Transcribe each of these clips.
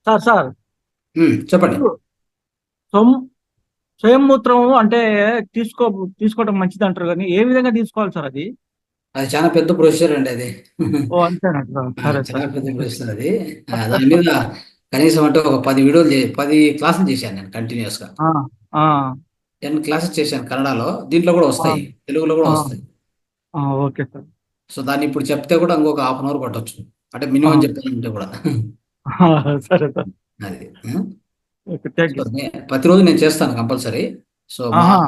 Sir చెప్పండి. ఇప్పుడు సొమ్ స్వయం మూత్రం అంటే తీసుకో తీసుకోవడం మంచిది అంటారు కానీ ఏ విధంగా తీసుకోవాలి సార్ అది? అది చాలా పెద్ద ప్రొసీజర్ అండి అది. ఓ అంతేనంట సార్. సరే చాలా సార్. పెద్ద ప్రొసీజర్ అది. దాని మీద కనీసం అంటే ఒక 10 వీడియోలు 10 క్లాసులు చేశాను నేను కంటిన్యూస్గా. ఆ, ఆ, 10 క్లాసెస్ చేశాను కన్నడలో. దీంట్లో కూడా ఆ, వస్తాయి, తెలుగులో కూడా ఆ, వస్తాయి. ఆ, ఓకే సార్. సో దాన్ని ఇప్పుడు చెప్తే కూడా ఇంకొక హాఫ్ అన్ అవర్ పట్టొచ్చు, అంటే ఆ, మినిమం చెప్పాలంటే కూడా. ఆ, సరే సార్. అది. Okay, thank so you sir. ప్రతిరోజు నేను చేస్తాను కంపల్సరీ. సో మా ఆహా.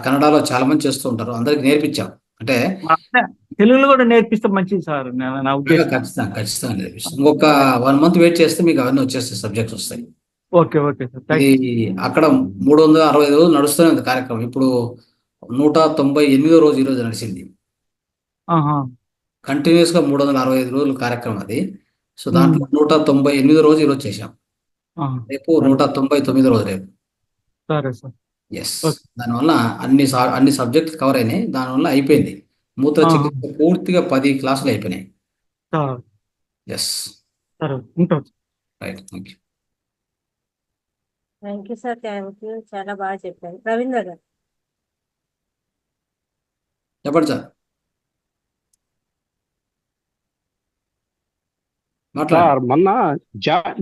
కన్నడలో చాలా మంది చేస్తూ ఉంటారు, అందరికి నేర్పించాం. అంటే అంటే తెలుగులో కూడా నేర్పిస్తే మంచిది సార్, నా ఉద్దేశం. ఖచ్చితంగా ఖచ్చితంగా నేర్పిస్తాం. ఇంకొక 1 మంత్ వెయిట్ చేస్తే మీకు అవన్నీ వచ్చేస్తాయి, సబ్జెక్ట్స్ వస్తాయి. ఓకే, ఓకే సార్, ఇది థ్యాంక్ యూ. అక్కడ 365 రోజులు నడుస్తూనే ఉంది కార్యక్రమం. ఇప్పుడు 198వ రోజు ఈరోజు నడిచింది. ఆహా. కంటిన్యూస్గా 365 రోజులు కార్యక్రమం అది. సో ఉమ్, దాంట్లో 198వ రోజు ఈరోజు చేశాం. ఆహా. రేపు సరే, 199వ రోజు రేపు. సరే సార్. ఎస్. ఓకే. దానివల్ల అన్ని సబ్జెక్టులు కవర్ అయినాయి, దానివల్ల అయిపోయింది. మూత్ర ఆహా. చికిత్స పూర్తిగా 10 క్లాసులు అయిపోయినాయి. సార్. ఎస్. సరే, ఉంటాం. Right, thank you. Thank you sir, thank you, చాలా బాగా చెప్పారు. రవీంద్ర గారు. చెప్పండి సార్, మాట్లాడండి. సార్ మొన్న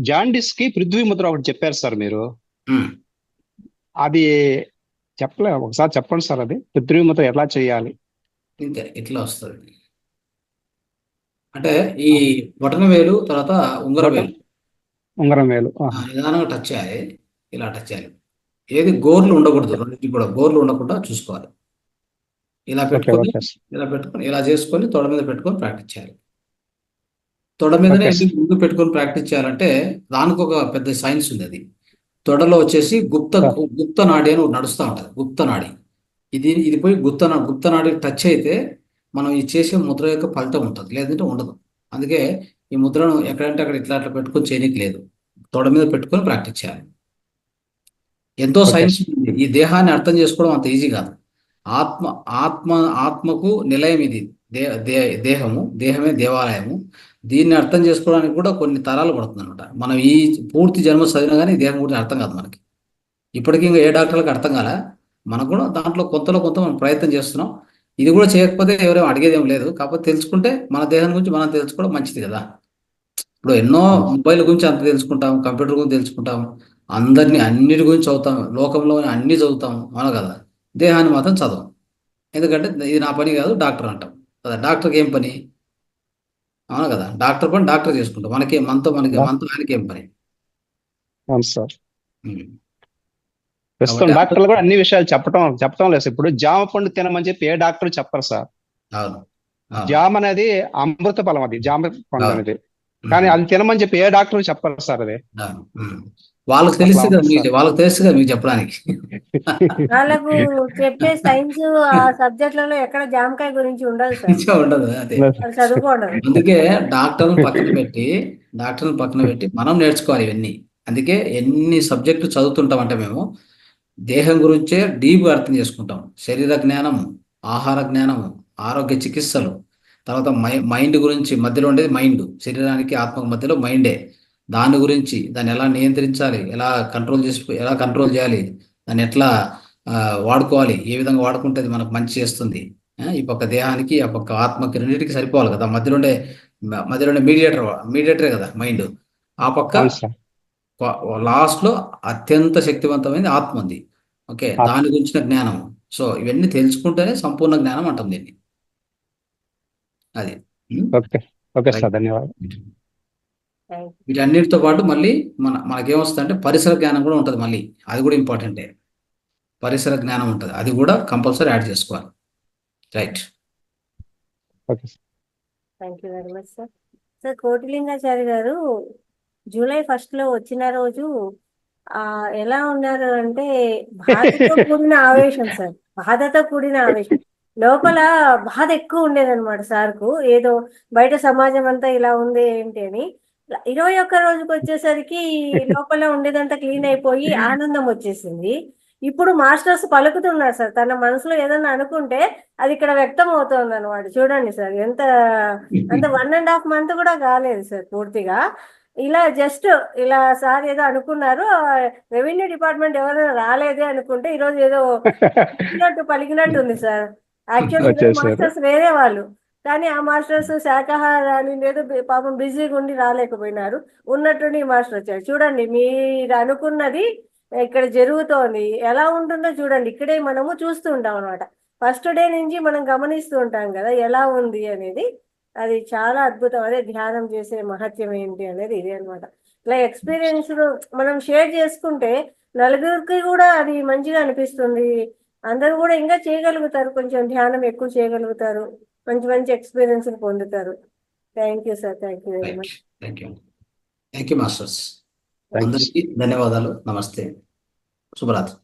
జాండిస్ కి పృథ్వీ ముద్ర ఒకటి చెప్పారు సార్ మీరు. ఉమ్. అది చెప్పలే, ఒకసారి చెప్పండి సార్, అది పృథ్వీ ముద్ర ఎలా చేయాలి? ఇంతే, ఇట్లా వస్తుంది. అంటే ఈ బొటన వేలు తర్వాత ఉంగర బొటం, వేలు ఉంగరం వేలు. నిదానంగా టచ్ చేయాలి. ఇలా టచ్ చేయాలి. ఏది గోర్లు ఉండకూడదు, రెండింటికి కూడా గోర్లు ఉండకుండా చూసుకోవాలి. ఇలా ఓకే పెట్టుకొని, ఓకే ఇలా పెట్టుకొని, ఇలా చేసుకొని తొడ మీద పెట్టుకొని ప్రాక్టీస్ చేయాలి. తొడ మీదనే ఓకే ఎందుకు సార్. ముందు పెట్టుకొని ప్రాక్టీస్ చేయాలంటే దానికి ఒక పెద్ద సైన్స్ ఉంది. అది తొడలో వచ్చేసి సార్ గుప్త నాడి అని ఒకటి నడుస్తూ ఉంటుంది, గుప్త నాడి. ఇది పోయి గుప్త నాడి టచ్ అయితే మనం ఈ చేసే ముద్ర యొక్క ఫలితం ఉంటుంది, లేదంటే ఉండదు. అందుకే ఈ ముద్రను ఎక్కడంటే అక్కడ ఇట్లా అట్లా పెట్టుకొని చేయనీకి లేదు, తొడ మీద పెట్టుకొని ప్రాక్టీస్ చేయాలి. ఎంతో ఓకే సైన్స్ సార్. ఉంది. ఈ దేహాన్ని అర్థం చేసుకోవడం అంత ఈజీ కాదు. ఆత్మ ఆత్మ ఆత్మకు నిలయం ఇది. దేహమే దేవాలయము. దీన్ని అర్థం చేసుకోవడానికి కూడా కొన్ని తరాలు పడుతుంది అనమాట. మనం ఈ పూర్తి జన్మ చదివినా కానీ ఈ దేహం గురించి అర్థం కాదు మనకి. ఇప్పటికీ ఇంకా ఏ డాక్టర్లకు అర్థం కాలే. మనకు కూడా దాంట్లో కొంతలో కొంత మనం ప్రయత్నం చేస్తున్నాం. ఇది కూడా చేయకపోతే ఎవరేం అడిగేది ఏం లేదు. కాకపోతే తెలుసుకుంటే మన దేహం గురించి మనం తెలుసుకోవడం మంచిది కదా. ఇప్పుడు ఎన్నో అవును సార్. మొబైల్ గురించి అంత తెలుసుకుంటాం, కంప్యూటర్ గురించి తెలుసుకుంటాం, అన్నిటి గురించి చదువుతాం, లోకంలో అన్ని చదువుతాం, అవును కదా. దేహాన్ని మాత్రం చదవం. ఎందుకంటే ఇది నా పని కాదు, డాక్టర్ అంటాం కదా. డాక్టర్కి ఏం పని? అవును కదా, డాక్టర్ పని డాక్టర్ చేసుకుంటాం. మనతో ఆయనకి ఏం పని? అవును సార్. ఉమ్. ప్రస్తుతం కాబట్టి డాక్టర్లు కూడా అన్ని విషయాలు చెప్పడం లేదు. ఇప్పుడు జామ పండు తినమని చెప్పి ఏ డాక్టర్ చెప్పరు సార్. అవును, అవును, జామ అనేది అమృత ఫలం, అది జామ పండు అవును. అనేది. కానీ ఉమ్. అది తినమని చెప్పి ఏ డాక్టర్ చెప్పరు సార్ అది. అవును. వాళ్ళకి అట్లా తెలుసు కదా, ఉంటుంది సార్. వాళ్ళకి తెలుసు కదా మీకు చెప్పడానికి. వాళ్ళకు చెప్పే సైన్స్ ఆ సబ్జెక్టులలో ఎక్కడ జామకాయ గురించి ఉండదు సార్. నిజం ఉండదు అదే. వాళ్ళు చదువుకోండి. అందుకే డాక్టర్లను పక్కన పెట్టి మనం నేర్చుకోవాలి ఇవన్నీ. అందుకే ఎన్ని సబ్జెక్టులు చదువుతుంటామంటే మేము దేహం గురించే డీప్గా అర్థం చేసుకుంటాం. శరీర జ్ఞానము, ఆహార జ్ఞానము, ఆరోగ్య చికిత్సలు, తర్వాత మైండ్ గురించి. మధ్యలో ఉండేది మైండ్, శరీరానికి ఆత్మకు మధ్యలో మైండే. దాని గురించి, దాన్ని ఎలా నియంత్రించాలి, ఎలా కంట్రోల్ చేయాలి, దాన్ని ఎట్లా వాడుకోవాలి, ఏ విధంగా వాడుకుంటే అది మనకు మంచి చేస్తుంది. ఈ పక్క దేహానికి ఆ పక్క ఆత్మకి రెండింటికి సరిపోవాలి కదా. మధ్యలో ఉండే మీడియేటరే కదా మైండ్. ఆ పక్క అవును సార్. లాస్ట్ లో అత్యంత శక్తివంతమైనది ఆత్మ ఉంది. ఓకే, దాని గురించిన జ్ఞానం. సో ఇవన్నీ తెలుసుకుంటేనే సంపూర్ణ జ్ఞానం అంటాం దీన్ని. అది. Okay okay right. సార్, ధన్యవాదాలు. Thank you. వీటన్నిటితో పాటు మళ్ళీ మనకేమొస్తుందంటే పరిసర జ్ఞానం కూడా ఉంటుంది మళ్ళీ. అది కూడా ఇంపార్టెంటే. పరిసర జ్ఞానం ఉంటుంది, అది కూడా కంపల్సరీ యాడ్ చేసుకోవాలి. Right. Okay sir. Thank you very much sir. Sir Kotilingachari garu July 1 లో వచ్చిన రోజు ఎలా ఉన్నారు అంటే బాధతో కూడిన ఆవేశం సార్. బాధతో కూడిన ఆవేశం. లోపల బాధ ఎక్కువ ఉండేదన్నమాట సార్కు. ఏదో బయట సమాజం అంతా ఇలా ఉంది ఏంటి అని. 21 రోజుకి వచ్చేసరికి లోపల ఉండేదంతా క్లీన్ అయిపోయి ఆనందం వచ్చేసింది. ఇప్పుడు మాస్టర్స్ పలుకుతున్నారు సార్. తన మనసులో ఏదన్నా అనుకుంటే అది ఇక్కడ వ్యక్తం అవుతోంది అనమాట. చూడండి సార్, ఎంత 1.5 మంత్ కూడా కాలేదు సార్ పూర్తిగా. ఇలా జస్ట్ ఇలా సార్ ఏదో అనుకున్నారు, రెవెన్యూ డిపార్ట్మెంట్ ఎవరైనా రాలేదే అనుకుంటే ఈరోజు ఏదో పలికినట్టు ఉంది సార్. యాక్చువల్లీ వచ్చేసారు. మాస్టర్స్ వేరే వాళ్ళు, కానీ ఆ మాస్టర్స్ శాకాహారాన్ని లేదు పాపం బిజీగా ఉండి రాలేకపోయినారు. ఉన్నట్టుండి ఈ మాస్టర్ వచ్చారు. చూడండి, మీరు అనుకున్నది ఇక్కడ జరుగుతోంది. ఎలా ఉంటుందో చూడండి. ఇక్కడే మనము చూస్తూ ఉంటాం అనమాట. ఫస్ట్ డే నుంచి మనం గమనిస్తూ ఉంటాం కదా ఎలా ఉంది అనేది. అది చాలా అద్భుతం. అదే ధ్యానం చేసే మహత్యం ఏంటి అనేది ఇదే అనమాట. ఇట్లా ఎక్స్పీరియన్స్ మనం షేర్ చేసుకుంటే నలుగురికి కూడా అది మంచిగా అనిపిస్తుంది. అందరూ కూడా ఇంకా చేయగలుగుతారు, కొంచెం ధ్యానం ఎక్కువ చేయగలుగుతారు, మంచి మంచి ఎక్స్పీరియన్స్ పొందుతారు. Thank you sir, thank you very much. Thank you. Thank you masters. Thanks. అందరికీ ధన్యవాదాలు. నమస్తే. శుభరాత్రి.